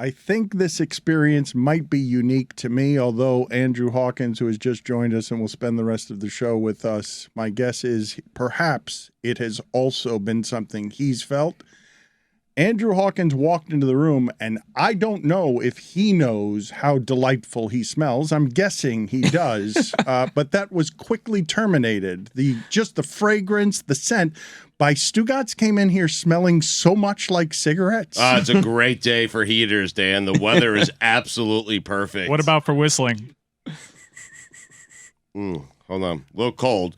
I think this experience might be unique to me, although Andrew Hawkins, who has just joined us and will spend the rest of the show with us, my guess is perhaps it has also been something he's felt. Andrew Hawkins walked into the room, and I don't know if he knows how delightful he smells. I'm guessing he does, but that was quickly terminated. Just the fragrance, the scent. By Stugotz came in here smelling so much like cigarettes. It's a great day for heaters, Dan. The weather is absolutely perfect. What about for whistling? Hold on. A little cold.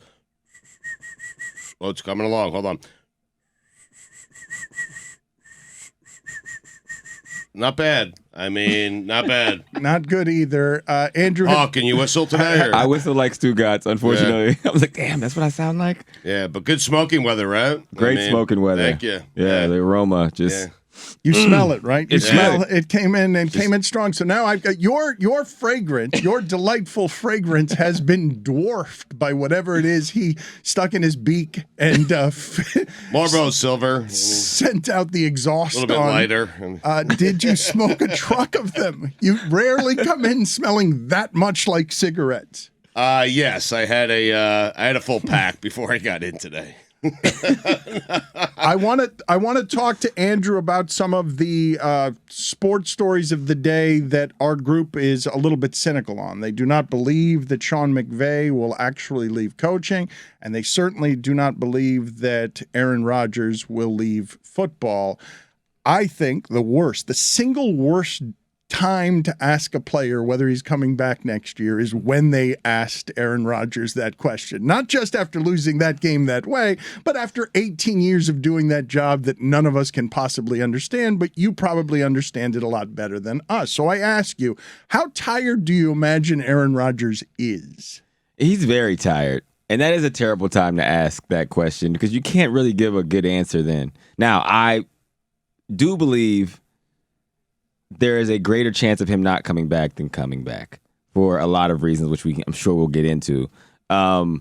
Oh, it's coming along. Hold on. Not bad. I mean, not bad. Not good either. Andrew. Can you whistle today? Or? I whistle like Stugotz, unfortunately. Yeah. I was like, damn, that's what I sound like? Yeah, but good smoking weather, right? Great smoking weather. Thank you. Yeah, the aroma just... Yeah. You smell it, right? You smell it. It came in strong. So now I've got your fragrance, your delightful fragrance has been dwarfed by whatever it is he stuck in his beak and Marlboro Silver. Sent out the exhaust. A little bit lighter. Did you smoke a truck of them? You rarely come in smelling that much like cigarettes. Yes, I had a full pack before I got in today. I want to talk to Andrew about some of the sports stories of the day that our group is a little bit cynical on. They do not believe that Sean McVay will actually leave coaching, and they certainly do not believe that Aaron Rodgers will leave football. I think the single worst time to ask a player whether he's coming back next year is when they asked Aaron Rodgers that question. Not just after losing that game that way, but after 18 years of doing that job that none of us can possibly understand, but you probably understand it a lot better than us. So I ask you, how tired do you imagine Aaron Rodgers is? He's very tired. And that is a terrible time to ask that question because you can't really give a good answer then. Now, I do believe there is a greater chance of him not coming back than coming back for a lot of reasons, which I'm sure we'll get into. But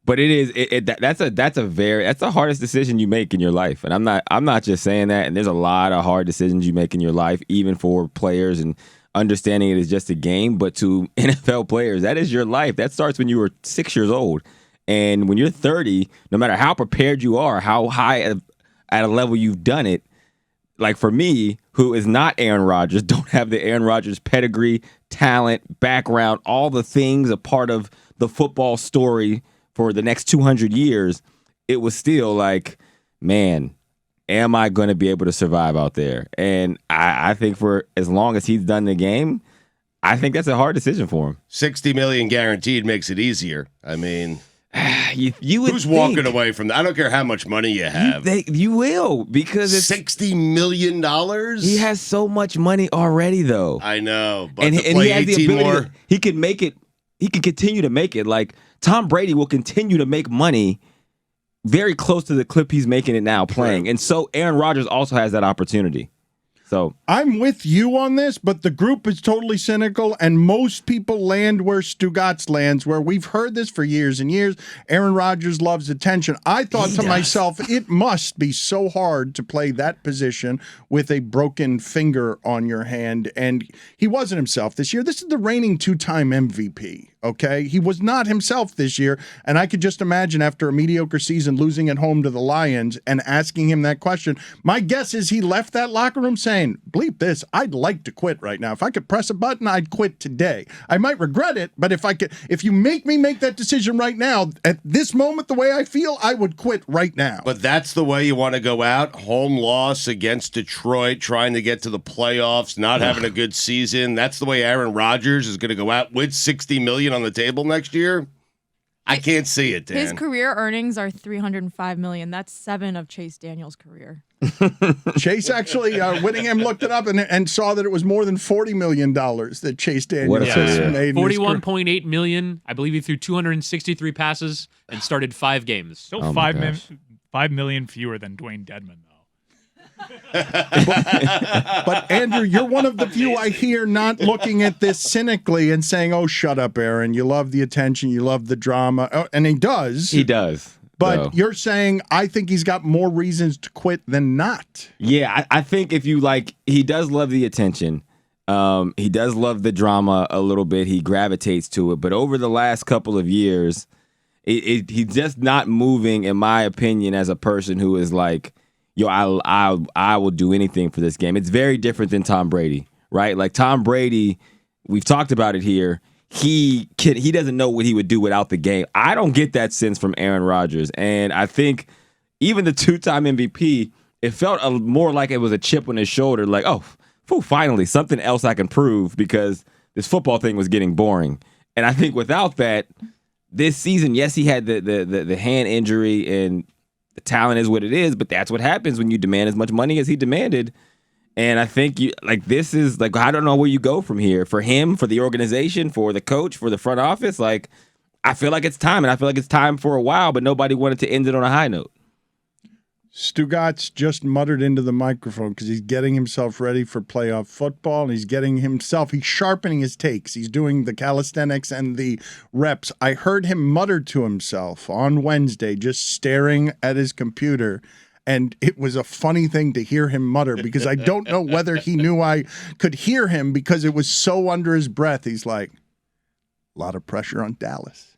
that's the hardest decision you make in your life, and I'm not just saying that. And there's a lot of hard decisions you make in your life, even for players and understanding it is just a game. But to NFL players, that is your life. That starts when you were 6 years old, and when you're 30, no matter how prepared you are, how high at a level you've done it. Like for me, who is not Aaron Rodgers, don't have the Aaron Rodgers pedigree, talent, background, all the things a part of the football story for the next 200 years, it was still like, man, am I going to be able to survive out there? And I think for as long as he's done the game, I think that's a hard decision for him. $60 million guaranteed makes it easier. I mean... you would Who's walking away from that? I don't care how much money you have. You will, because it's $60 million? He has so much money already, though. I know, but and to play he has 18 the ability more. He can make it. He can continue to make it. Like Tom Brady will continue to make money very close to the clip he's making it now playing. And so Aaron Rodgers also has that opportunity. So I'm with you on this, but the group is totally cynical, and most people land where Stugotz lands, where we've heard this for years and years. Aaron Rodgers loves attention. I thought myself, it must be so hard to play that position with a broken finger on your hand, and he wasn't himself this year. This is the reigning two-time MVP. Okay, he was not himself this year, and I could just imagine after a mediocre season losing at home to the Lions and asking him that question. My guess is he left that locker room saying, bleep this, I'd like to quit right now. If I could press a button, I'd quit today. I might regret it, but if you make me make that decision right now, at this moment, the way I feel, I would quit right now. But that's the way you want to go out. Home loss against Detroit, trying to get to the playoffs, not having a good season. That's the way Aaron Rodgers is going to go out with $60 million on the table next year. I can't see it, Dan. His career earnings are $305 million. That's 7 of Chase Daniel's career. Chase actually, Whittingham looked it up and saw that it was more than $40 million that Chase Daniels made. $41.8 million. I believe he threw 263 passes and started 5 games. Still 5 million fewer than Dwayne Dedman, though. But Andrew, you're one of the few I hear not looking at this cynically and saying, "Oh, shut up, Aaron. You love the attention, you love the drama," and he does. He does. But So. you're saying I think he's got more reasons to quit than not. Yeah, I think if you he does love the attention. He does love the drama a little bit. He gravitates to it. But over the last couple of years, he's just not moving, in my opinion, as a person who is like, yo, I will do anything for this game. It's very different than Tom Brady, right? Like Tom Brady, we've talked about it here. He doesn't know what he would do without the game. I don't get that sense from Aaron Rodgers. And I think even the two-time MVP, it felt more like it was a chip on his shoulder, like, oh, finally, something else I can prove because this football thing was getting boring. And I think without that, this season, yes, he had the hand injury and the talent is what it is, but that's what happens when you demand as much money as he demanded. And I think this is I don't know where you go from here for him, for the organization, for the coach, for the front office. I feel like it's time, and I feel like it's time for a while, but nobody wanted to end it on a high note. Stugotz just muttered into the microphone because he's getting himself ready for playoff football, and he's sharpening his takes. He's doing the calisthenics and the reps. I heard him mutter to himself on Wednesday, just staring at his computer, and it was a funny thing to hear him mutter because I don't know whether he knew I could hear him because it was so under his breath. He's like, a lot of pressure on Dallas.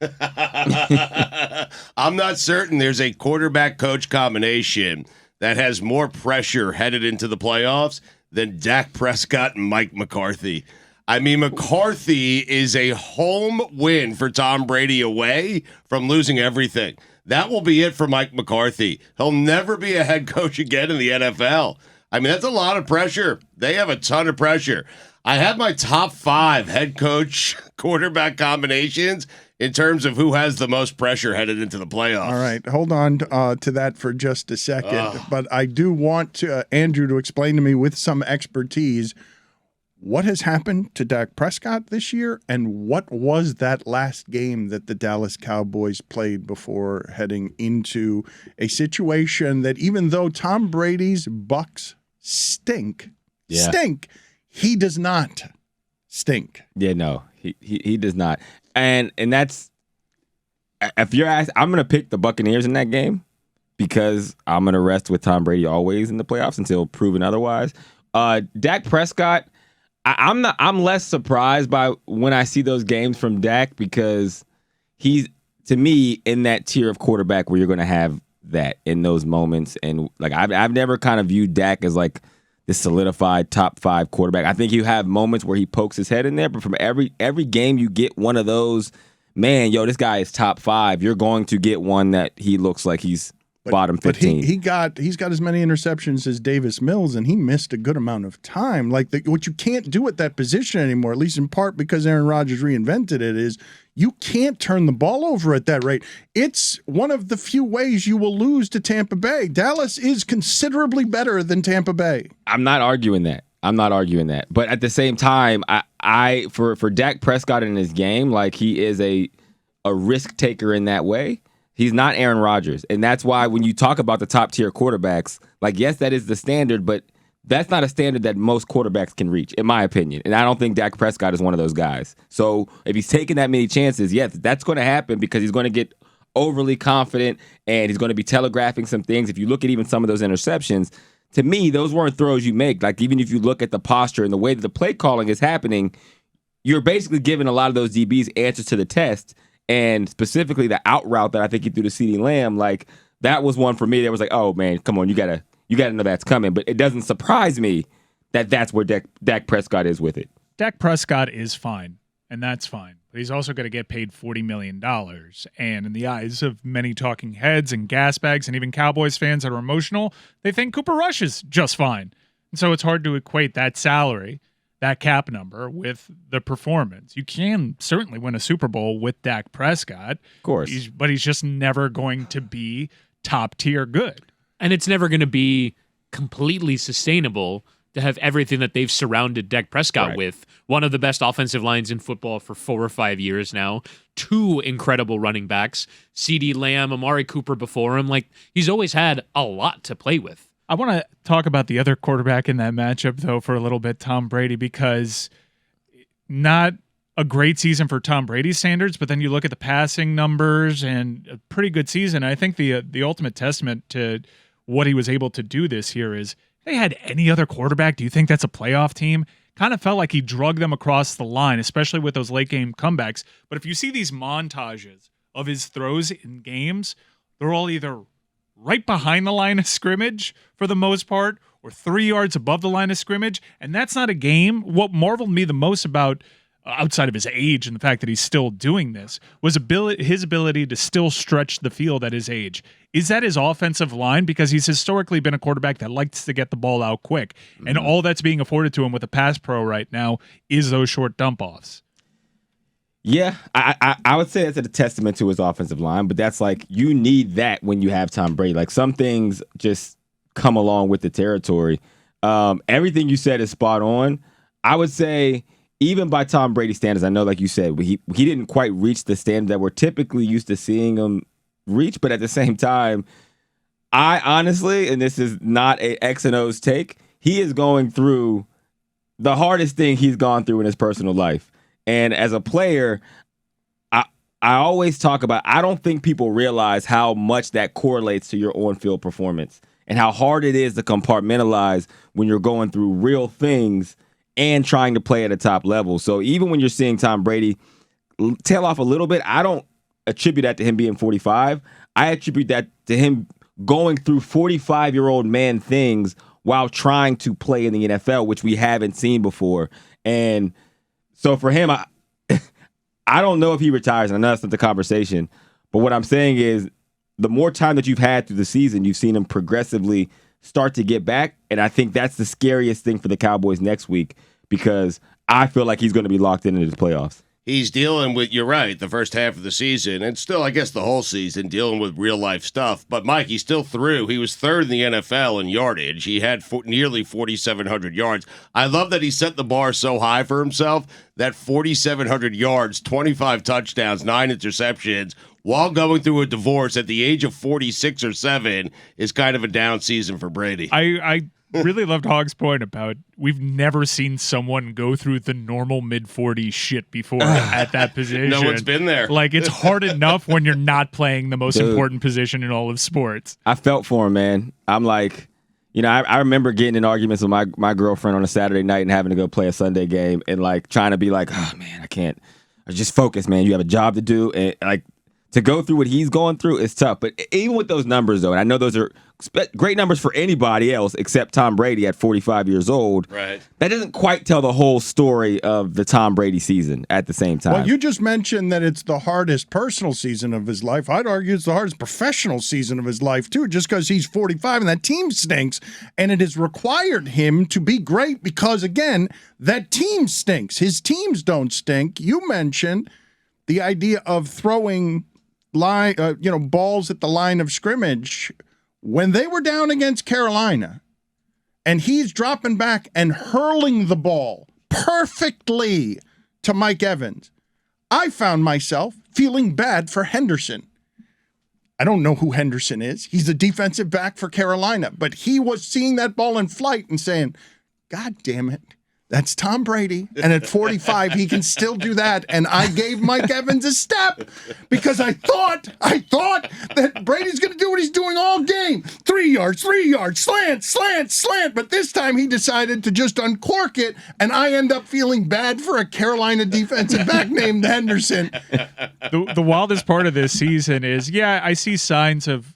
I'm not certain there's a quarterback-coach combination that has more pressure headed into the playoffs than Dak Prescott and Mike McCarthy. I mean, McCarthy is a home win for Tom Brady away from losing everything. That will be it for Mike McCarthy. He'll never be a head coach again in the NFL. I mean, that's a lot of pressure. They have a ton of pressure. I have my top 5 head coach quarterback combinations in terms of who has the most pressure headed into the playoffs. All right, hold on to that for just a second. But I do want Andrew to explain to me with some expertise what has happened to Dak Prescott this year and what was that last game that the Dallas Cowboys played before heading into a situation that even though Tom Brady's Bucks stink, he does not stink. Yeah, no, he does not. And that's, if you're asked, I'm going to pick the Buccaneers in that game because I'm going to rest with Tom Brady always in the playoffs until proven otherwise. Dak Prescott, I'm less surprised by when I see those games from Dak because he's, to me, in that tier of quarterback where you're going to have that in those moments. And I've never kind of viewed Dak as this solidified top 5 quarterback. I think you have moments where he pokes his head in there, but from every game you get one of those, man, this guy is top 5. You're going to get one that he looks like he's bottom 15. But he's got as many interceptions as Davis Mills, and he missed a good amount of time. What you can't do at that position anymore, at least in part because Aaron Rodgers reinvented it, is you can't turn the ball over at that rate. It's one of the few ways you will lose to Tampa Bay. Dallas is considerably better than Tampa Bay. I'm not arguing that. But at the same time, I for Dak Prescott in his game, he is a risk taker in that way. He's not Aaron Rodgers. And that's why when you talk about the top tier quarterbacks, yes, that is the standard, but that's not a standard that most quarterbacks can reach, in my opinion. And I don't think Dak Prescott is one of those guys. So if he's taking that many chances, yes, that's going to happen because he's going to get overly confident and he's going to be telegraphing some things. If you look at even some of those interceptions, to me, those weren't throws you make. Even if you look at the posture and the way that the play calling is happening, you're basically giving a lot of those DBs answers to the test. And specifically the out route that I think he threw to CeeDee Lamb, that was one for me that was oh man, come on, you gotta know that's coming. But it doesn't surprise me that that's where Dak Prescott is with it. Dak Prescott is fine, and that's fine. But he's also going to get paid $40 million. And in the eyes of many talking heads and gas bags and even Cowboys fans that are emotional, they think Cooper Rush is just fine. And so it's hard to equate that salary, that cap number, with the performance. You can certainly win a Super Bowl with Dak Prescott. Of course. But he's just never going to be top tier good. And it's never going to be completely sustainable to have everything that they've surrounded Dak Prescott with. One of the best offensive lines in football for 4 or 5 years now. 2 incredible running backs. CeeDee Lamb, Amari Cooper before him. He's always had a lot to play with. I want to talk about the other quarterback in that matchup, though, for a little bit, Tom Brady, because not a great season for Tom Brady's standards, but then you look at the passing numbers and a pretty good season. I think the ultimate testament to what he was able to do this year is, if they had any other quarterback, do you think that's a playoff team? Kind of felt like he drug them across the line, especially with those late game comebacks. But if you see these montages of his throws in games, they're all either right behind the line of scrimmage for the most part or 3 yards above the line of scrimmage. And that's not a game. What marveled me the most about, outside of his age and the fact that he's still doing this, was his ability to still stretch the field at his age. Is that his offensive line? Because he's historically been a quarterback that likes to get the ball out quick. Mm-hmm. And all that's being afforded to him with a pass pro right now is those short dump-offs. Yeah, I would say that's a testament to his offensive line, but that's like, you need that when you have Tom Brady. Like, some things just come along with the territory. Everything you said is spot on. I would say, even by Tom Brady standards, I know, like you said, he didn't quite reach the standard that we're typically used to seeing him reach, but at the same time, I honestly, and this is not a X and O's take, he is going through the hardest thing he's gone through in his personal life. And as a player, I always talk about, I don't think people realize how much that correlates to your on-field performance and how hard it is to compartmentalize when you're going through real things and trying to play at a top level. So even when you're seeing Tom Brady tail off a little bit, I don't attribute that to him being 45. I attribute that to him going through 45-year-old man things while trying to play in the NFL, which we haven't seen before. And so for him, I don't know if he retires, and I know that's not the conversation, but what I'm saying is, the more time that you've had through the season, you've seen him progressively start to get back, and I think that's the scariest thing for the Cowboys next week, because I feel like he's going to be locked into the playoffs. He's dealing with, you're right, the first half of the season, and still, I guess, the whole season, dealing with real-life stuff. But, Mike, he still threw. He was third in the NFL in yardage. He had nearly 4,700 yards. I love that he set the bar so high for himself, that 4,700 yards, 25 touchdowns, 9 interceptions, while going through a divorce at the age of 46 or 7 is kind of a down season for Brady. I really loved Hog's point about, we've never seen someone go through the normal mid-40s shit before at that position. No one's been there. Like, it's hard enough when you're not playing the most important position in all of sports. I felt for him, man. I'm like, I remember getting in arguments with my girlfriend on a Saturday night and having to go play a Sunday game and, like, trying to be like, oh, man, I can't. Just focus, man. You have a job to do. And, like, to go through what he's going through is tough. But even with those numbers, though, and I know those are great numbers for anybody else except Tom Brady at 45 years old, right? That doesn't quite tell the whole story of the Tom Brady season at the same time. Well, you just mentioned that it's the hardest personal season of his life. I'd argue it's the hardest professional season of his life, too, just because he's 45 and that team stinks. And it has required him to be great because, again, that team stinks. His teams don't stink. You mentioned the idea of throwing balls at the line of scrimmage. When they were down against Carolina and he's dropping back and hurling the ball perfectly to Mike Evans, I found myself feeling bad for Henderson. I don't know who Henderson is. He's a defensive back for Carolina, but he was seeing that ball in flight and saying, God damn it. That's Tom Brady, and at 45, he can still do that. And I gave Mike Evans a step because I thought that Brady's going to do what he's doing all game. 3 yards, slant. But this time he decided to just uncork it, and I end up feeling bad for a Carolina defensive back named Henderson. The wildest part of this season is, I see signs of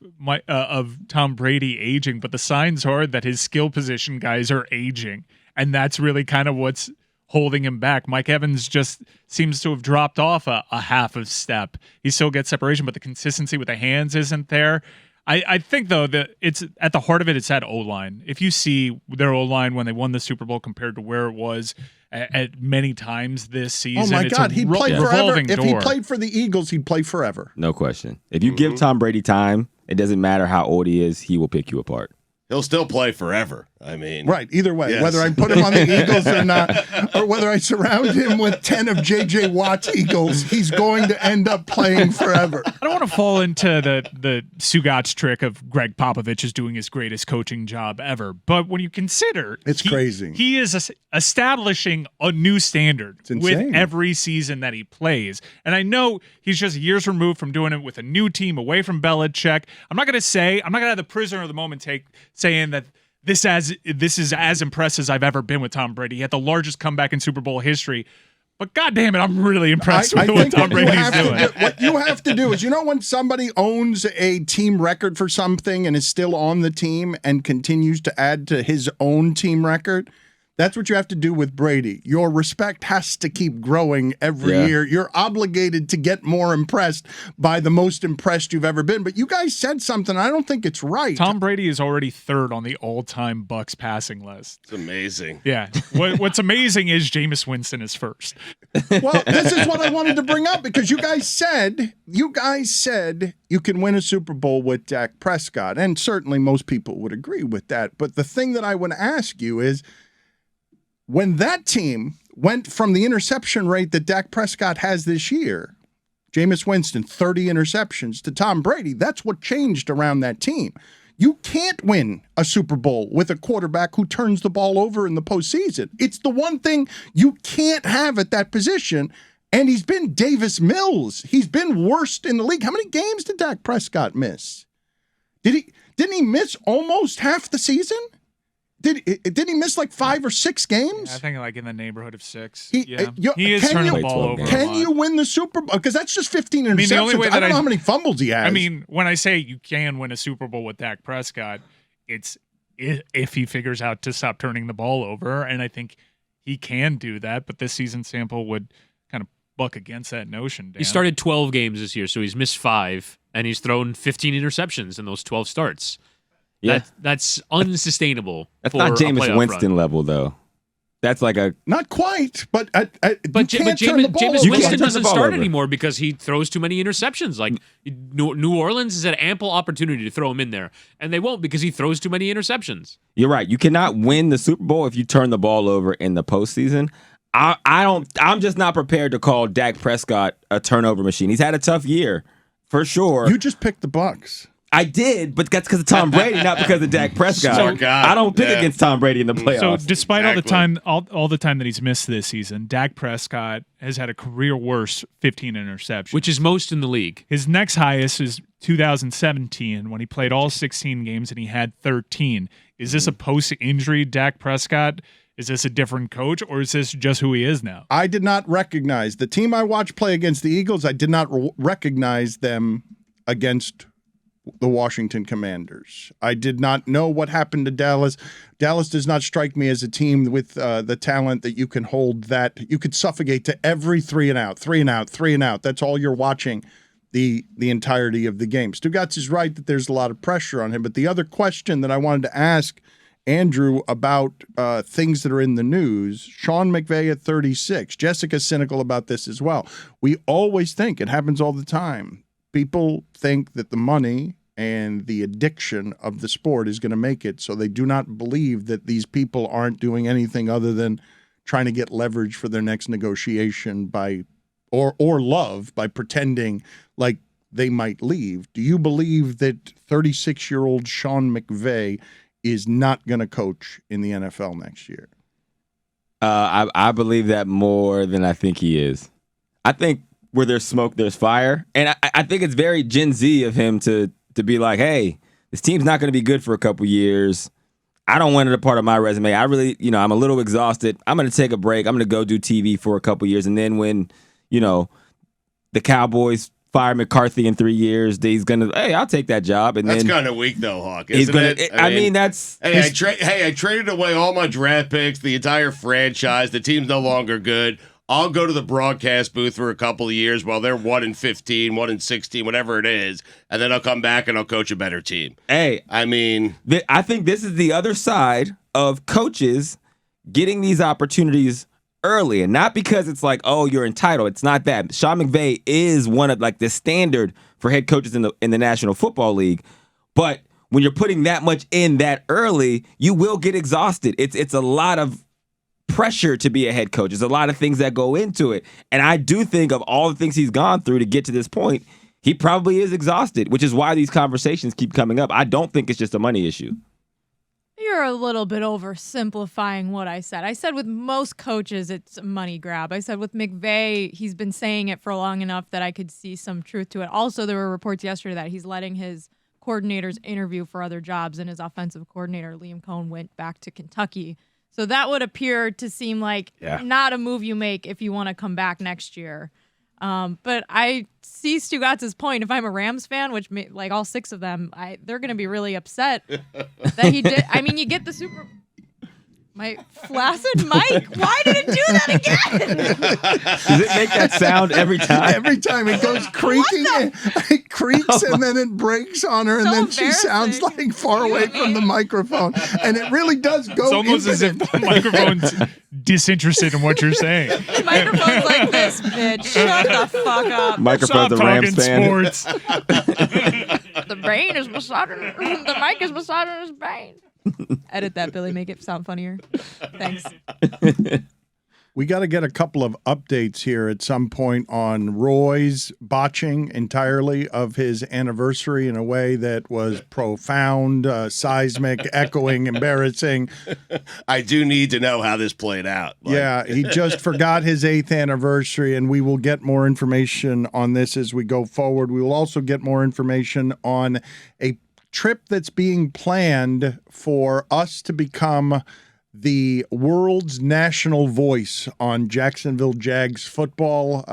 Tom Brady aging, but the signs are that his skill position guys are aging. And that's really kind of what's holding him back. Mike Evans just seems to have dropped off a half of step. He still gets separation, but the consistency with the hands isn't there. I think, though, that it's at the heart of it, it's that O-line. If you see their O-line when they won the Super Bowl compared to where it was at many times this season, oh my God, he'd play forever. If he door. Played for the Eagles, he'd play forever. No question. If you give Tom Brady time, it doesn't matter how old he is, he will pick you apart. He'll still play forever. I mean, Right. Either way, Yes. whether I put him on the Eagles or not, or whether I surround him with 10 of J.J. Watt's Eagles, he's going to end up playing forever. I don't want to fall into the Stugotz trick of Greg Popovich is doing his greatest coaching job ever. But when you consider It's crazy. He is establishing a new standard It's insane. with every season that he plays. And I know he's just years removed from doing it with a new team away from Belichick. I'm not going to have the prisoner of the moment take saying that this is as impressed as I've ever been with Tom Brady. He had the largest comeback in Super Bowl history. But God damn it, I'm really impressed with what Tom Brady's doing. What you have to do is, when somebody owns a team record for something and is still on the team and continues to add to his own team record, that's what you have to do with Brady. Your respect has to keep growing every year. You're obligated to get more impressed by the most impressed you've ever been. But you guys said something. I don't think it's right. Tom Brady is already third on the all-time Bucks passing list. it's amazing. Yeah. What's amazing is Jameis Winston is first. Well, this is what I wanted to bring up because you guys said you can win a Super Bowl with Dak Prescott. And certainly most people would agree with that. But the thing that I would ask you is, when that team went from the interception rate that Dak Prescott has this year, Jameis Winston, 30 interceptions, to Tom Brady, that's what changed around that team. You can't win a Super Bowl with a quarterback who turns the ball over in the postseason. It's the one thing you can't have at that position, and he's been Davis Mills. He's been worst in the league. How many games did Dak Prescott miss? Didn't he miss almost half the season? Did he miss like 5 or 6 games? I think like in the neighborhood of 6. He is turning the ball over. Can you win the Super Bowl? Because that's just 15 interceptions. the only way I don't know how many fumbles he has. I mean, when I say you can win a Super Bowl with Dak Prescott, it's if he figures out to stop turning the ball over, and I think he can do that. But this season sample would kind of buck against that notion. Dan. He started 12 games this year, so he's missed 5, and he's thrown 15 interceptions in those 12 starts. Yeah. That's unsustainable. That's for not a Jameis playoff Winston run. level, though. That's like a not quite, but But Jameis You Winston can't turn doesn't the ball start over. anymore because he throws too many interceptions. Like New Orleans has had ample opportunity to throw him in there, and they won't because he throws too many interceptions. You're right. You cannot win the Super Bowl if you turn the ball over in the postseason. I'm just not prepared to call Dak Prescott a turnover machine. He's had a tough year, for sure. You just picked the Bucks. I did, but that's because of Tom Brady, not because of Dak Prescott. Smart guy. I don't pick Yeah. against Tom Brady in the playoffs. So despite Exactly. all the time that he's missed this season, Dak Prescott has had a career worst 15 interceptions. Which is most in the league. His next highest is 2017 when he played all 16 games and he had 13. Is this a post-injury Dak Prescott? Is this a different coach, or is this just who he is now? I did not recognize the team I watched play against the Eagles. I did not recognize them against the Washington Commanders. I did not know what happened to Dallas. Dallas does not strike me as a team with the talent that you can hold that. You could suffocate to every 3 and out, 3 and out, 3 and out. That's all you're watching the entirety of the game. Stugotz is right that there's a lot of pressure on him, but the other question that I wanted to ask Andrew about things that are in the news, Sean McVay at 36. Jessica's cynical about this as well. We always think, it happens all the time, people think that the money and the addiction of the sport is going to make it, so they do not believe that these people aren't doing anything other than trying to get leverage for their next negotiation by or love by pretending like they might leave. Do you believe that 36-year-old Sean McVay is not going to coach in the NFL next year? I believe that more than I think he is. I think where there's smoke, there's fire. And I think it's very Gen Z of him to be like, hey, this team's not going to be good for a couple years. I don't want it a part of my resume. I really, I'm a little exhausted. I'm going to take a break. I'm going to go do TV for a couple years. And then when, the Cowboys fire McCarthy in 3 years, he's going to, hey, I'll take that job. And That's then kind of weak, though, Hawk. he's Isn't going it? to, I mean, that's. Hey, I traded away all my draft picks, the entire franchise. The team's no longer good. I'll go to the broadcast booth for a couple of years while they're 1-15, 1-16, whatever it is, and then I'll come back and I'll coach a better team. Hey, I mean, I think this is the other side of coaches getting these opportunities early, and not because it's like, oh, you're entitled. It's not that. Sean McVay is one of like the standard for head coaches in the National Football League, but when you're putting that much in that early, you will get exhausted. It's a lot of pressure to be a head coach. There's a lot of things that go into it. And I do think of all the things he's gone through to get to this point, he probably is exhausted, which is why these conversations keep coming up. I don't think it's just a money issue. You're a little bit oversimplifying what I said. I said with most coaches, it's a money grab. I said with McVay, he's been saying it for long enough that I could see some truth to it. Also, there were reports yesterday that he's letting his coordinators interview for other jobs, and his offensive coordinator, Liam Cohen, went back to Kentucky. So that would appear to seem like not a move you make if you want to come back next year. But I see Stugotz's point. If I'm a Rams fan, which like all 6 of them, they're going to be really upset that he did. I mean, you get the Super. My flaccid mic. Why did it do that again? Does it make that sound every time? Every time it goes creaking, it creaks and then it breaks on her, and So then she sounds like far away from the microphone. And it really does go. It's almost as if the microphone's disinterested in what you're saying. The microphone's like this, bitch. Shut the fuck up. Microphone's a Rams fan. Sports. The brain is massaging. The mic is massaging his brain. Edit that, Billy. Make it sound funnier. Thanks. We got to get a couple of updates here at some point on Roy's botching entirely of his anniversary in a way that was profound, seismic, echoing, embarrassing. I do need to know how this played out. Yeah, he just forgot his 8th anniversary, and we will get more information on this as we go forward. We will also get more information on a trip that's being planned for us to become the world's national voice on Jacksonville Jags football.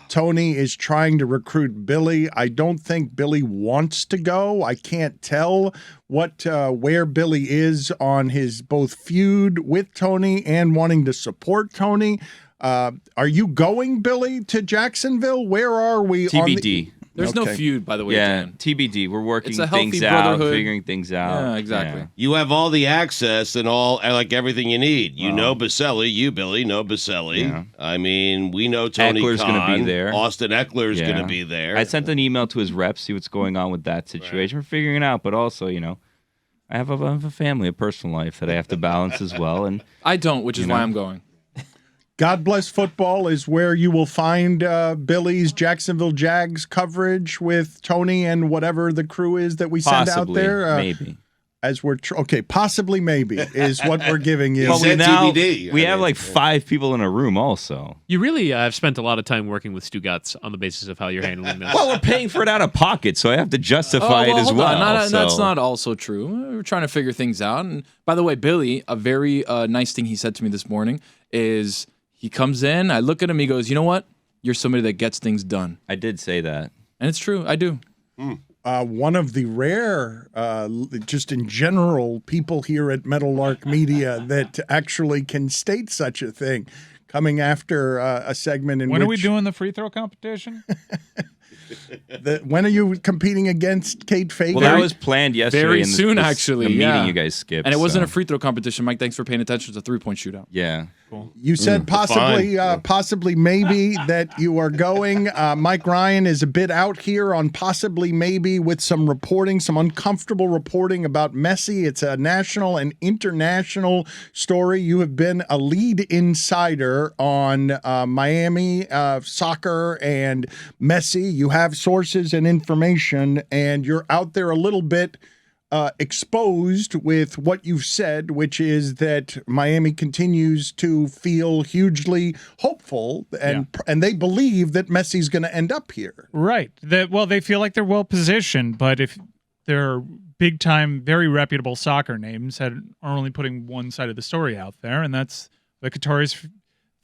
Tony is trying to recruit Billy. I don't think Billy wants to go. I can't tell where Billy is on his both feud with Tony and wanting to support Tony. Are you going, Billy, to Jacksonville? Where are we? TBD. There's no feud, by the way. Yeah, Dan. TBD. We're working It's a healthy things out, brotherhood. figuring things out. Yeah, exactly. Yeah. You have all the access and like everything you need. You know Baselli. You, Billy, know Baselli. Yeah. I mean, we know Tony Eckler's Khan. gonna be there. Austin Eckler's Yeah. going to be there. I sent an email to his reps, see what's going on with that situation. We're figuring it out, but also, I have a family, a personal life that I have to balance as well. And I don't, which is why I'm going. God Bless Football is where you will find Billy's Jacksonville Jags coverage with Tony and whatever the crew is that we send out possibly, there. maybe. As we're possibly maybe is what we're giving you. Well, said TBD. we have like 5 people in a room also. You really have spent a lot of time working with Stugotz on the basis of how you're handling this. Well, we're paying for it out of pocket, so I have to justify it as hold well. on. so. That's not also true. We're trying to figure things out. And by the way, Billy, a very nice thing he said to me this morning is he comes in, I look at him, he goes, you know what? You're somebody that gets things done. I did say that. And it's true. I do. One of the rare, just in general, people here at Meadowlark Media that actually can state such a thing. Coming after a segment in When are we which doing the free throw competition? when are you competing against Kate Fagan? Well, that was planned yesterday. Very and soon, the actually. meeting yeah. you guys skipped. And it wasn't so. a free throw competition. Mike, thanks for paying attention. It's a 3-point shootout. Yeah. You said possibly, maybe that you are going. Mike Ryan is a bit out here on possibly, maybe with some reporting, some uncomfortable reporting about Messi. It's a national and international story. You have been a lead insider on Miami soccer and Messi. You have sources and information, and you're out there a little bit exposed with what you've said, which is that Miami continues to feel hugely hopeful and they believe that Messi's going to end up here. Right. They feel like they're well positioned, but if they're big time, very reputable soccer names that are only putting one side of the story out there, and that's the Qataris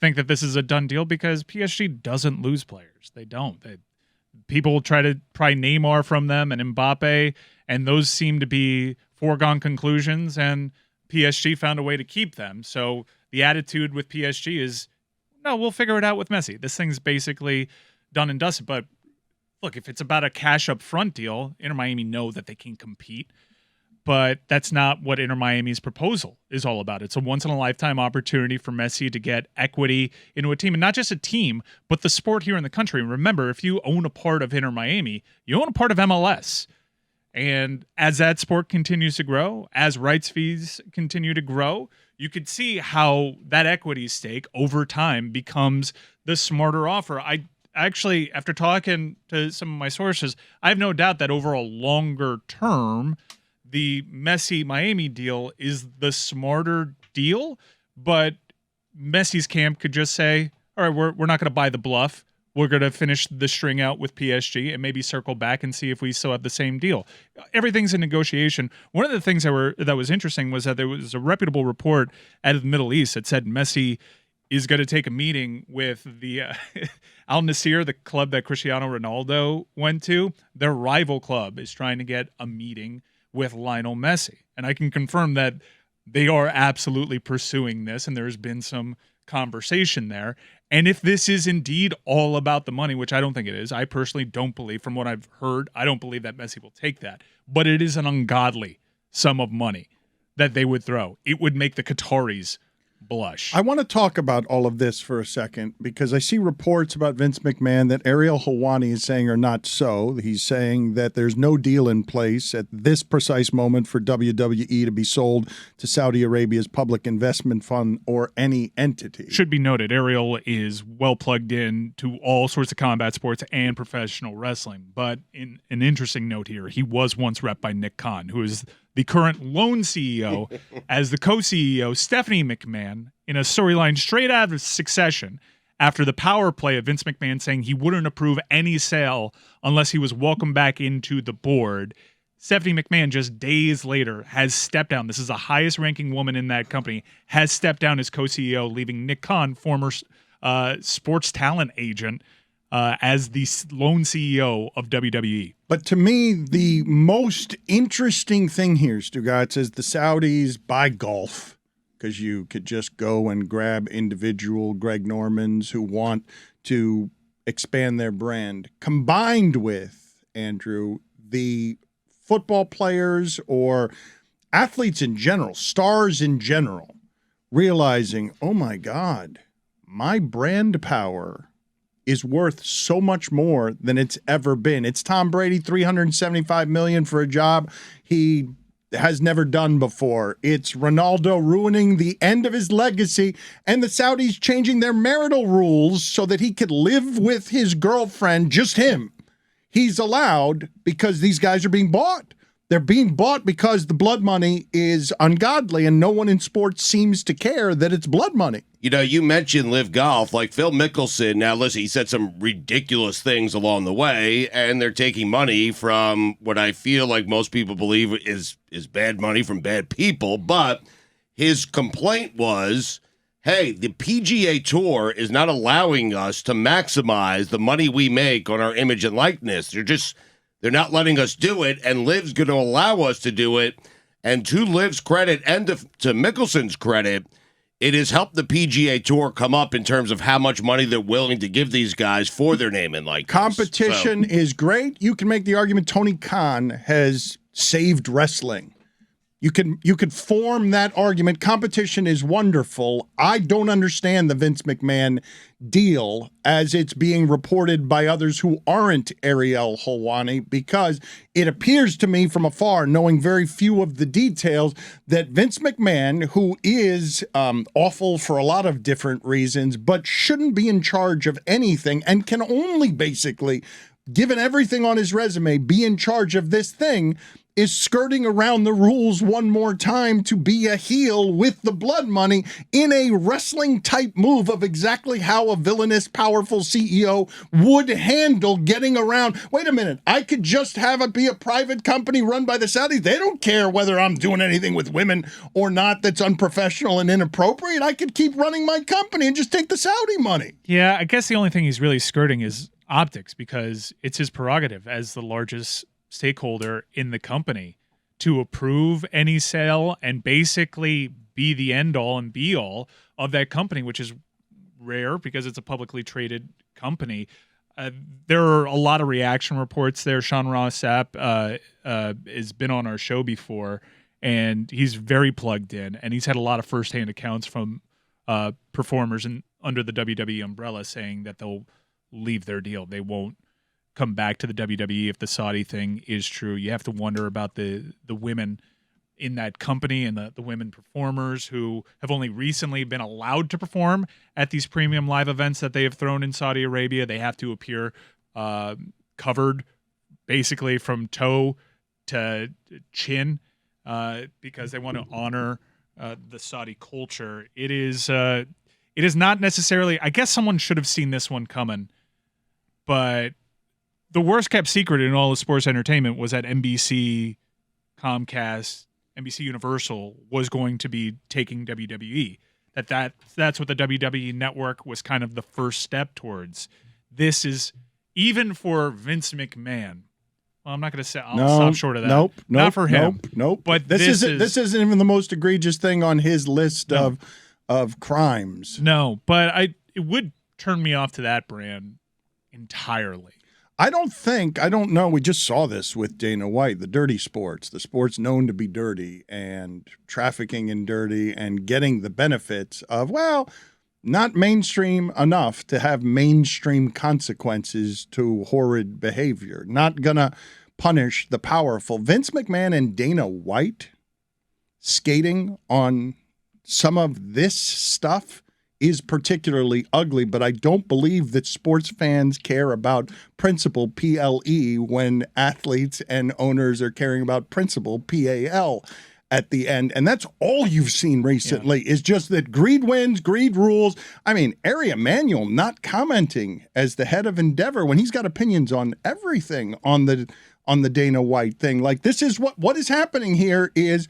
think that this is a done deal because PSG doesn't lose players. They don't. People will try to pry Neymar from them and Mbappe, and those seem to be foregone conclusions, and PSG found a way to keep them. So the attitude with PSG is, no, we'll figure it out with Messi. This thing's basically done and dusted. But look, if it's about a cash up front deal, Inter Miami know that they can compete. But that's not what Inter Miami's proposal is all about. It's a once-in-a-lifetime opportunity for Messi to get equity into a team, and not just a team, but the sport here in the country. And remember, if you own a part of Inter Miami, you own a part of MLS. And as that sport continues to grow, as rights fees continue to grow, you could see how that equity stake over time becomes the smarter offer. I actually, after talking to some of my sources, I have no doubt that over a longer term, the Messi Miami deal is the smarter deal. But Messi's camp could just say, all right, we're not going to buy the bluff. We're going to finish the string out with PSG and maybe circle back and see if we still have the same deal. Everything's in negotiation. One of the things that was interesting was that there was a reputable report out of the Middle East that said Messi is going to take a meeting with the Al Nassr, the club that Cristiano Ronaldo went to. Their rival club is trying to get a meeting with Lionel Messi. And I can confirm that they are absolutely pursuing this, and there's been some conversation there. And if this is indeed all about the money, which I don't think it is, I personally don't believe, from what I've heard, I don't believe that Messi will take that. But it is an ungodly sum of money that they would throw. It would make the Qataris blush. I want to talk about all of this for a second because I see reports about Vince McMahon that Ariel Helwani is saying are not so. He's saying that there's no deal in place at this precise moment for WWE to be sold to Saudi Arabia's public investment fund or any entity. Should be noted, Ariel is well plugged in to all sorts of combat sports and professional wrestling. But in an interesting note here, he was once rep by Nick Khan, who is the current lone CEO, as the co-CEO, Stephanie McMahon, in a storyline straight out of Succession, after the power play of Vince McMahon saying he wouldn't approve any sale unless he was welcomed back into the board. Stephanie McMahon, just days later, has stepped down. This is the highest-ranking woman in that company, has stepped down as co-CEO, leaving Nick Khan, former sports talent agent, as the lone CEO of WWE. But to me, the most interesting thing here, Stugotz, is the Saudis buy golf because you could just go and grab individual Greg Normans who want to expand their brand, combined with, Andrew, the football players or athletes in general, stars in general, realizing, oh my God, my brand power is worth so much more than it's ever been. It's Tom Brady, $375 million for a job he has never done before. It's Ronaldo ruining the end of his legacy, and the Saudis changing their marital rules so that he could live with his girlfriend, just him. He's allowed because these guys are being bought. They're being bought because the blood money is ungodly, and no one in sports seems to care that it's blood money. You know, you mentioned Live Golf, like Phil Mickelson. Now, listen, he said some ridiculous things along the way, and they're taking money from what I feel like most people believe is bad money from bad people. But his complaint was, hey, the PGA Tour is not allowing us to maximize the money we make on our image and likeness. They're not letting us do it, and Liv's going to allow us to do it. And to Liv's credit and to Mickelson's credit, it has helped the PGA Tour come up in terms of how much money they're willing to give these guys for their name and likeness. Competition is great. You can make the argument Tony Khan has saved wrestling. You could form that argument. Competition is wonderful. I don't understand the Vince McMahon deal as it's being reported by others who aren't Ariel Helwani, because it appears to me from afar, knowing very few of the details, that Vince McMahon, who is awful for a lot of different reasons, but shouldn't be in charge of anything and can only basically, given everything on his resume, be in charge of this thing, is skirting around the rules one more time to be a heel with the blood money in a wrestling type move of exactly how a villainous, powerful CEO would handle getting around. Wait a minute, I could just have it be a private company run by the Saudis. They don't care whether I'm doing anything with women or not that's unprofessional and inappropriate. I could keep running my company and just take the Saudi money. Yeah, I guess the only thing he's really skirting is optics, because it's his prerogative as the largest stakeholder in the company to approve any sale and basically be the end all and be all of that company, which is rare because it's a publicly traded company. There are a lot of reaction reports there. Sean Ross Sapp has been on our show before, and he's very plugged in, and he's had a lot of firsthand accounts from performers under the WWE umbrella saying that they'll leave their deal. They won't come back to the WWE if the Saudi thing is true. You have to wonder about the women in that company and the women performers who have only recently been allowed to perform at these premium live events that they have thrown in Saudi Arabia. They have to appear covered basically from toe to chin because they want to honor the Saudi culture. It is not necessarily, I guess someone should have seen this one coming, but the worst kept secret in all of sports entertainment was that NBC, Comcast, NBC Universal was going to be taking WWE. That's what the WWE network was kind of the first step towards. This is, even for Vince McMahon, well, I'm not going to say, I'll stop short of that. Nope. Not for him. Nope. But this isn't even the most egregious thing on his list of crimes. No, but it would turn me off to that brand entirely. I don't know. We just saw this with Dana White, the dirty sports, the sports known to be dirty and trafficking in dirty and getting the benefits of, well, not mainstream enough to have mainstream consequences to horrid behavior. Not gonna punish the powerful. Vince McMahon and Dana White skating on some of this stuff is particularly ugly, but I don't believe that sports fans care about principle, PLE, when athletes and owners are caring about principle, PAL, at the end. And that's all you've seen recently is just that greed wins, greed rules. I mean, Ari Emanuel not commenting as the head of Endeavor when he's got opinions on everything on the Dana White thing. Like, this is what is happening here is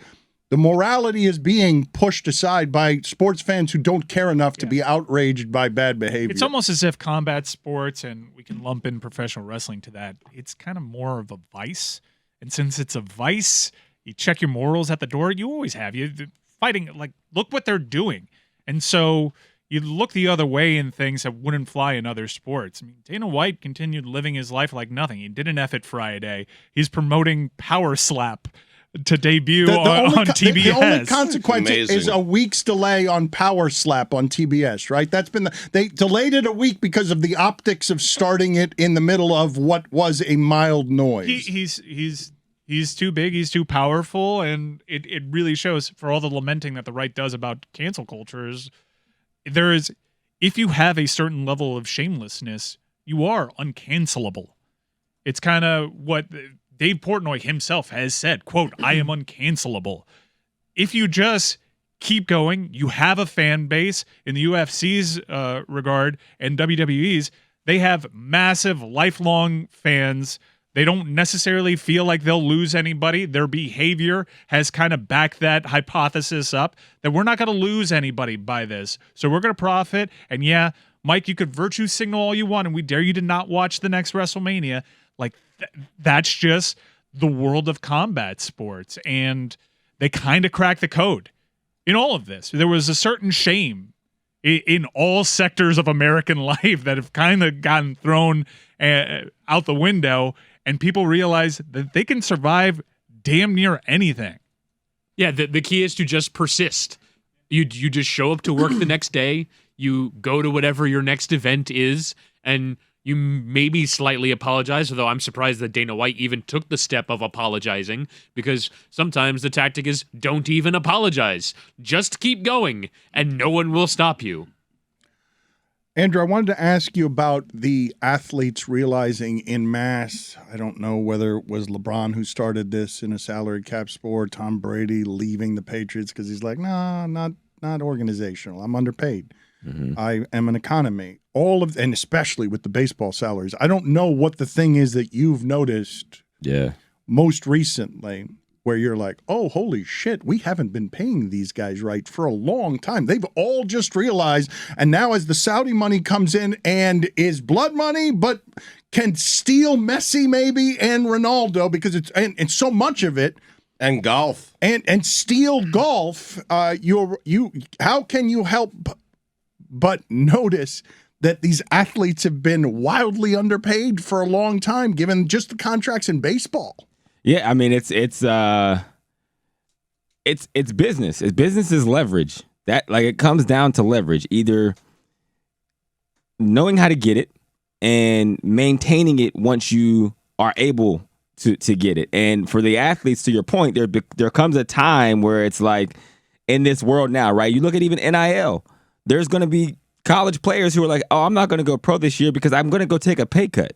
the morality is being pushed aside by sports fans who don't care enough to be outraged by bad behavior. It's almost as if combat sports, and we can lump in professional wrestling to that, it's kind of more of a vice. And since it's a vice, you check your morals at the door. You always have. You fighting, like, look what they're doing. And so you look the other way in things that wouldn't fly in other sports. I mean, Dana White continued living his life like nothing. He did an F-it Friday. He's promoting Power Slap to debut on TBS. The only consequence is a week's delay on Power Slap on TBS, right? That's been they delayed it a week because of the optics of starting it in the middle of what was a mild noise. He's too big, he's too powerful, and it really shows for all the lamenting that the right does about cancel culture is if you have a certain level of shamelessness, you are uncancelable. It's kind of what Dave Portnoy himself has said, quote, I am uncancelable. If you just keep going, you have a fan base in the UFC's regard and WWE's, they have massive lifelong fans. They don't necessarily feel like they'll lose anybody. Their behavior has kind of backed that hypothesis up that we're not going to lose anybody by this. So we're going to profit. And yeah, Mike, you could virtue signal all you want, and we dare you to not watch the next WrestleMania. Like, that's just the world of combat sports. And they kind of cracked the code in all of this. There was a certain shame in all sectors of American life that have kind of gotten thrown out the window, and people realize that they can survive damn near anything. Yeah, the key is to just persist. You just show up to work the next day, you go to whatever your next event is, and you maybe slightly apologize, although I'm surprised that Dana White even took the step of apologizing, because sometimes the tactic is don't even apologize. Just keep going, and no one will stop you. Andrew, I wanted to ask you about the athletes realizing in mass, I don't know whether it was LeBron who started this in a salary cap sport, Tom Brady leaving the Patriots because he's like, nah, not organizational. I'm underpaid. Mm-hmm. I am an economy. And especially with the baseball salaries. I don't know what the thing is that you've noticed most recently where you're like, oh, holy shit, we haven't been paying these guys right for a long time. They've all just realized, and now as the Saudi money comes in and is blood money, but can steal Messi maybe and Ronaldo because it's and so much of it. And golf. And steal golf, how can you help but notice that these athletes have been wildly underpaid for a long time, given just the contracts in baseball? Yeah, I mean it's business. Business is leverage. That, like, it comes down to leverage. Either knowing how to get it and maintaining it once you are able to get it. And for the athletes, to your point, there comes a time where it's like, in this world now, right? You look at even NIL. There's going to be college players who are like, oh, I'm not going to go pro this year because I'm going to go take a pay cut.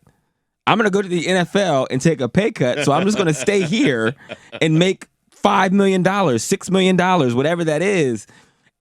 I'm going to go to the NFL and take a pay cut, so I'm just going to stay here and make $5 million, $6 million, whatever that is.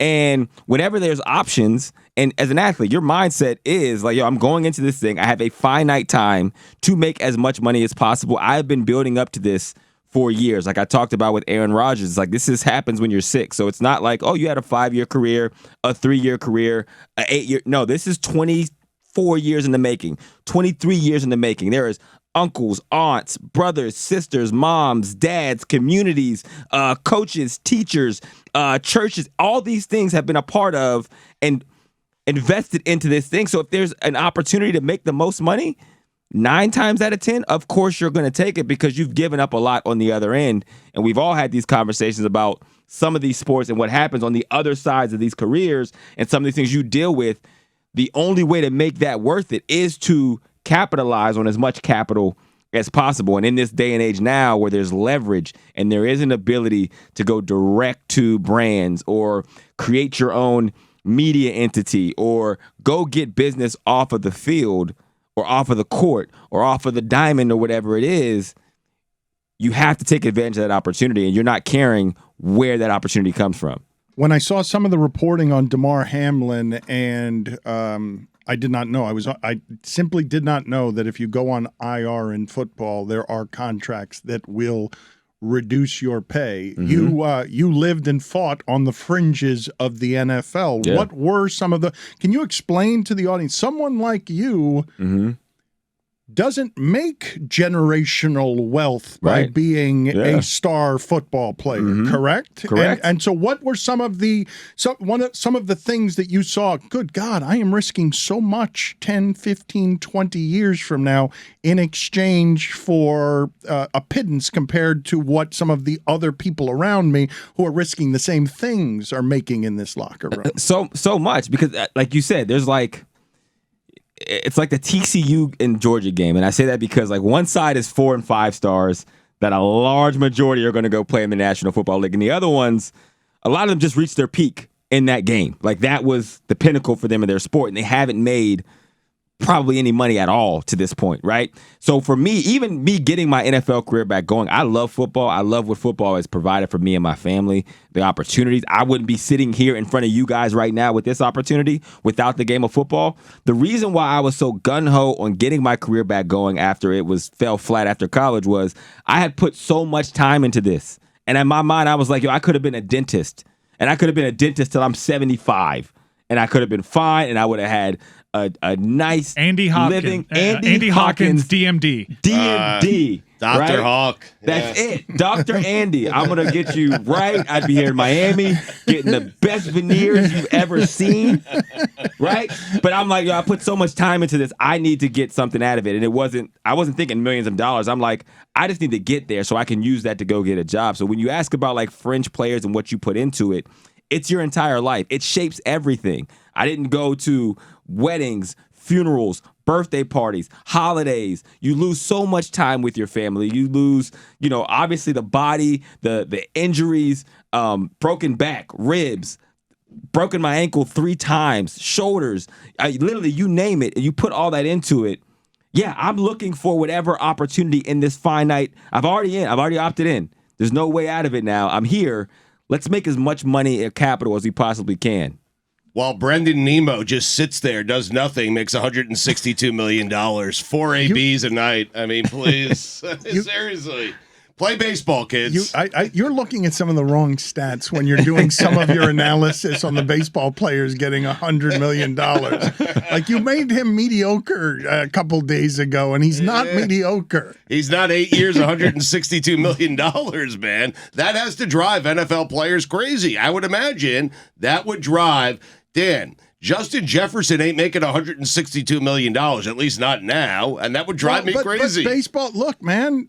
And whenever there's options, and as an athlete, your mindset is like, yo, I'm going into this thing. I have a finite time to make as much money as possible. I've been building up to this for years. Like I talked about with Aaron Rodgers, it's like this happens when you're 6. So it's not like, oh, you had a 5-year career, a 3-year career, a 8-year. No, this is 24 years in the making, 23 years in the making. There is uncles, aunts, brothers, sisters, moms, dads, communities, coaches, teachers, churches. All these things have been a part of and invested into this thing. So if there's an opportunity to make the most money, 9 times out of 10, of course you're going to take it because you've given up a lot on the other end. And we've all had these conversations about some of these sports and what happens on the other sides of these careers and some of these things you deal with. The only way to make that worth it is to capitalize on as much capital as possible. And in this day and age now where there's leverage and there is an ability to go direct to brands or create your own media entity or go get business off of the field or off of the court or off of the diamond or whatever it is, you have to take advantage of that opportunity, and you're not caring where that opportunity comes from. When I saw some of the reporting on Damar Hamlin, and I did not know, I simply did not know that if you go on IR in football, there are contracts that will reduce your pay. Mm-hmm. You lived and fought on the fringes of the NFL. Yeah. What were some of the? Can you explain to the audience? Someone like you doesn't make generational wealth by being a star football player, correct? Correct. And so what were some of the things that you saw, good God, I am risking so much 10, 15, 20 years from now in exchange for a pittance compared to what some of the other people around me who are risking the same things are making in this locker room? So much, because like you said, there's like, it's like the TCU and Georgia game. And I say that because like one side is 4 and 5 stars that a large majority are going to go play in the National Football League. And the other ones, a lot of them just reached their peak in that game. Like that was the pinnacle for them in their sport. And they haven't made probably any money at all to this point, right? So for me, even me getting my NFL career back going, I love football. I love what football has provided for me and my family, the opportunities. I wouldn't be sitting here in front of you guys right now with this opportunity without the game of football. The reason why I was so gung-ho on getting my career back going after it fell flat after college was I had put so much time into this. And in my mind, I was like, yo, I could have been a dentist. And I could have been a dentist till I'm 75. And I could have been fine, and I would have had a nice Andy Hopkins, living. Andy Hawkins, DMD. DMD. Dr. Right? Hawk. That's it. Dr. Andy. I'm going to get you right. I'd be here in Miami getting the best veneers you've ever seen. Right? But I'm like, yo, I put so much time into this. I need to get something out of it. And I wasn't thinking millions of dollars. I'm like, I just need to get there so I can use that to go get a job. So when you ask about like fringe players and what you put into it, it's your entire life. It shapes everything. I didn't go to weddings, funerals, birthday parties, holidays. You lose so much time with your family. You lose, obviously the body, the injuries, broken back, ribs, broken my ankle 3 times, shoulders, literally you name it, and you put all that into it. Yeah, I'm looking for whatever opportunity in this finite. I've already opted in. There's no way out of it now. I'm here. Let's make as much money and capital as we possibly can. While Brendan Nemo just sits there, does nothing, makes $162 million, 4 ABs a night. I mean, please. Seriously. Play baseball, kids. You're looking at some of the wrong stats when you're doing some of your analysis on the baseball players getting $100 million. Like you made him mediocre a couple days ago, and he's not mediocre. He's not 8 years, $162 million, man. That has to drive NFL players crazy. I would imagine that would drive Dan. Justin Jefferson ain't making $162 million, at least not now, and that would drive me crazy. But baseball, look, man.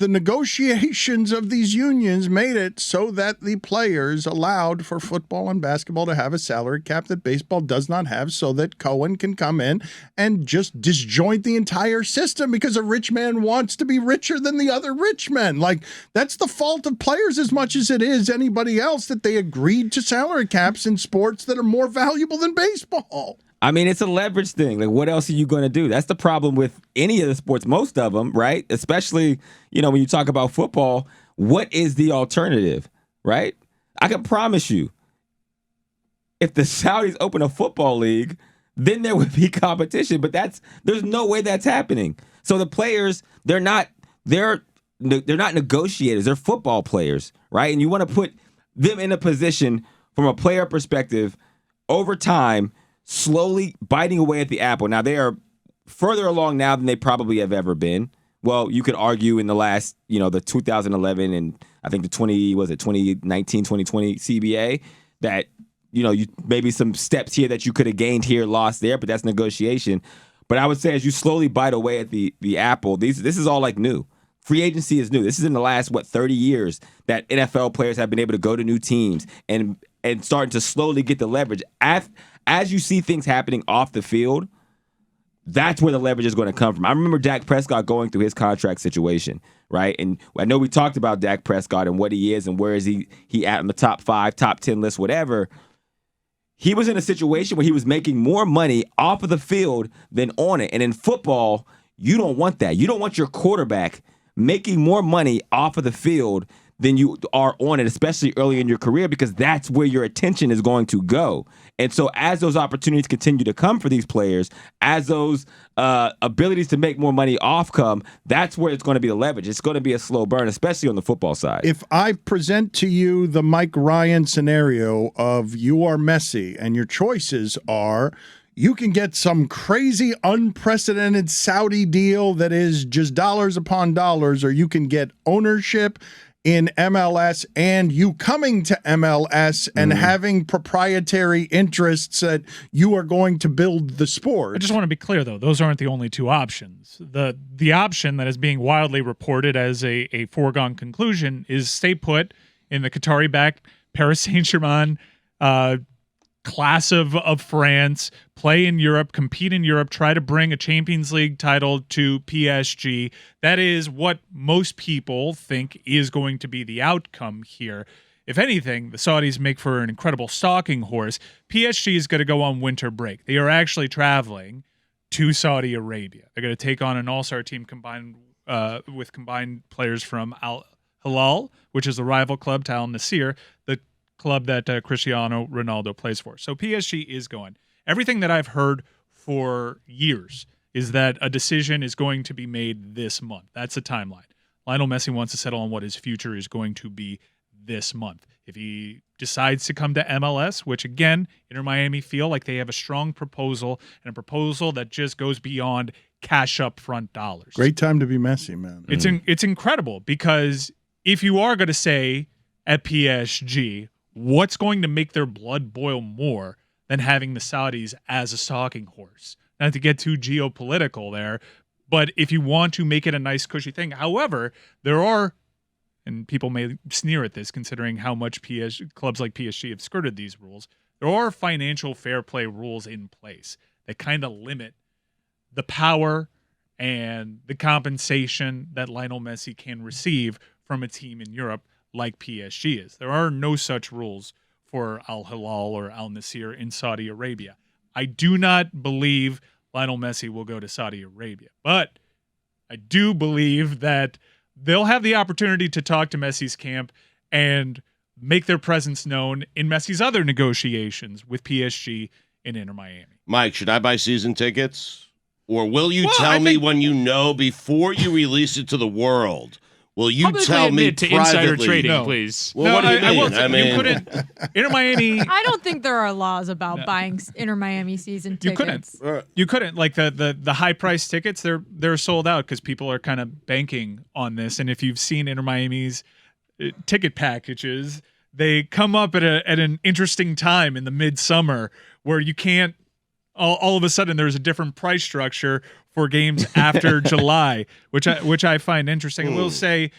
the negotiations of these unions made it so that the players allowed for football and basketball to have a salary cap that baseball does not have, so that Cohen can come in and just disjoint the entire system because a rich man wants to be richer than the other rich men. Like, that's the fault of players as much as it is anybody else that they agreed to salary caps in sports that are more valuable than baseball. I mean, it's a leverage thing. Like, what else are you going to do? That's the problem with any of the sports, most of them, right? Especially, when you talk about football, what is the alternative, right? I can promise you, if the Saudis open a football league, then there would be competition. But there's no way that's happening. So the players, they're not negotiators. They're football players, right? And you want to put them in a position from a player perspective over time, slowly biting away at the apple. Now, they are further along now than they probably have ever been. Well, you could argue in the last, the 2011 and I think the 2019, 2020 CBA that, you maybe some steps here that you could have gained here, lost there, but that's negotiation. But I would say as you slowly bite away at the apple, this is all like new. Free agency is new. This is in the last, 30 years that NFL players have been able to go to new teams and starting to slowly get the leverage. As you see things happening off the field, that's where the leverage is going to come from. I remember Dak Prescott going through his contract situation, right? And I know we talked about Dak Prescott and what he is and where is he at in the top 5, top 10 list, whatever. He was in a situation where he was making more money off of the field than on it. And in football, you don't want that. You don't want your quarterback making more money off of the field than you are on it, especially early in your career, because that's where your attention is going to go. And so as those opportunities continue to come for these players, as those abilities to make more money off come, that's where it's going to be the leverage. It's going to be a slow burn, especially on the football side. If I present to you the Mike Ryan scenario of you are Messi and your choices are you can get some crazy, unprecedented Saudi deal that is just dollars upon dollars, or you can get ownership in MLS and you coming to MLS and having proprietary interests that you are going to build the sport. I just want to be clear, though. Those aren't the only two options. The option that is being wildly reported as a foregone conclusion is stay put in the Qatari-backed Paris Saint-Germain class of France, play in Europe, compete in Europe, try to bring a Champions League title to PSG. That is what most people think is going to be the outcome here. If anything, the Saudis make for an incredible stalking horse. PSG is going to go on winter break. They are actually traveling to Saudi Arabia. They're going to take on an all-star team combined with combined players from Al Hilal, which is the rival club to Al Nassr, the club that Cristiano Ronaldo plays for. So PSG is going. Everything that I've heard for years is that a decision is going to be made this month. That's the timeline. Lionel Messi wants to settle on what his future is going to be this month. If he decides to come to MLS, which again, Inter Miami feel like they have a strong proposal and a proposal that just goes beyond cash up front dollars. Great time to be Messi, man. It's incredible because if you are going to say at PSG, what's going to make their blood boil more than having the Saudis as a stalking horse? Not to get too geopolitical there, but if you want to make it a nice, cushy thing. However, there are, and people may sneer at this considering how much clubs like PSG have skirted these rules, there are financial fair play rules in place that kind of limit the power and the compensation that Lionel Messi can receive from a team in Europe like PSG is. There are no such rules for Al Hilal or Al Nassr in Saudi Arabia. I do not believe Lionel Messi will go to Saudi Arabia, but I do believe that they'll have the opportunity to talk to Messi's camp and make their presence known in Messi's other negotiations with PSG and Inter Miami. Mike, should I buy season tickets? Or will you tell me when you know before you release it to the world? Will you tell me to privately? insider trading, please? Well, what do you mean? You couldn't. Inter Miami. I don't think there are laws about buying Inter Miami season tickets. You couldn't. Like the high price tickets, they're sold out because people are kind of banking on this. And if you've seen Inter Miami's ticket packages, they come up at an interesting time in the midsummer where you can't all of a sudden there's a different price structure for games after July, which I find interesting. I will say,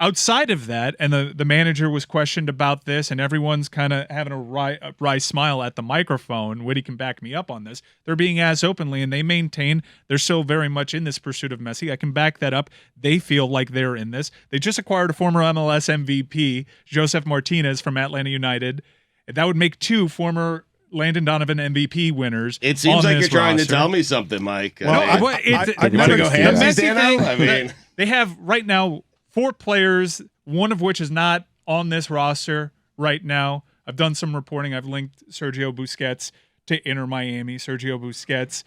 outside of that, and the manager was questioned about this, and everyone's kind of having a wry smile at the microphone. Whitty can back me up on this. They're being as openly, and they maintain they're still very much in this pursuit of Messi. I can back that up. They feel like they're in this. They just acquired a former MLS MVP, Josef Martinez from Atlanta United. That would make 2 former Landon Donovan MVP winners. It seems like you're trying to roster. tell me something, Mike. Well, I never go the ham Messi down. thing, I mean, they have right now 4 players, one of which is not on this roster right now. I've done some reporting. I've linked Sergio Busquets to Inter Miami. Sergio Busquets,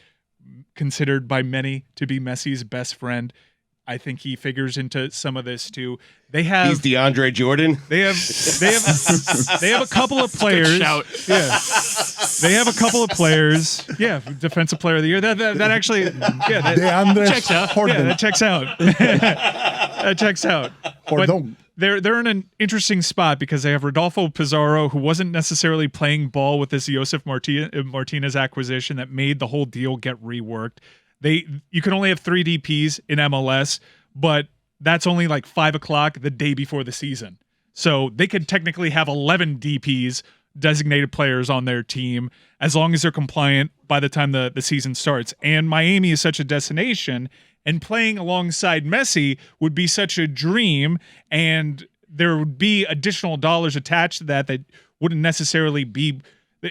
considered by many to be Messi's best friend. I think he figures into some of this too. He's DeAndre Jordan. They have a couple of players. Shout. Yeah. They have a couple of players. Yeah, defensive player of the year. That actually DeAndre checks out. Yeah, that checks out. That checks out. But Pardon. they're in an interesting spot because they have Rodolfo Pizarro, who wasn't necessarily playing ball with this Josef Martinez acquisition that made the whole deal get reworked. You can only have 3 DPs in MLS, but that's only like 5 o'clock the day before the season. So they could technically have 11 DPs, designated players, on their team as long as they're compliant by the time the season starts. And Miami is such a destination, and playing alongside Messi would be such a dream, and there would be additional dollars attached to that wouldn't necessarily be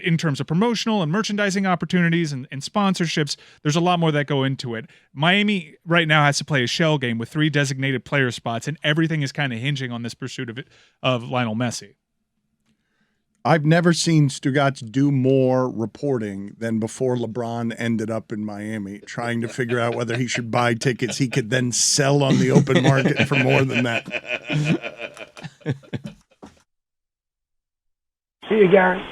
in terms of promotional and merchandising opportunities and sponsorships. There's a lot more that go into it. Miami right now has to play a shell game with 3 designated player spots, and everything is kind of hinging on this pursuit of Lionel Messi. I've never seen Stugotz do more reporting than before LeBron ended up in Miami, trying to figure out whether he should buy tickets he could then sell on the open market for more than that. See you, Gary.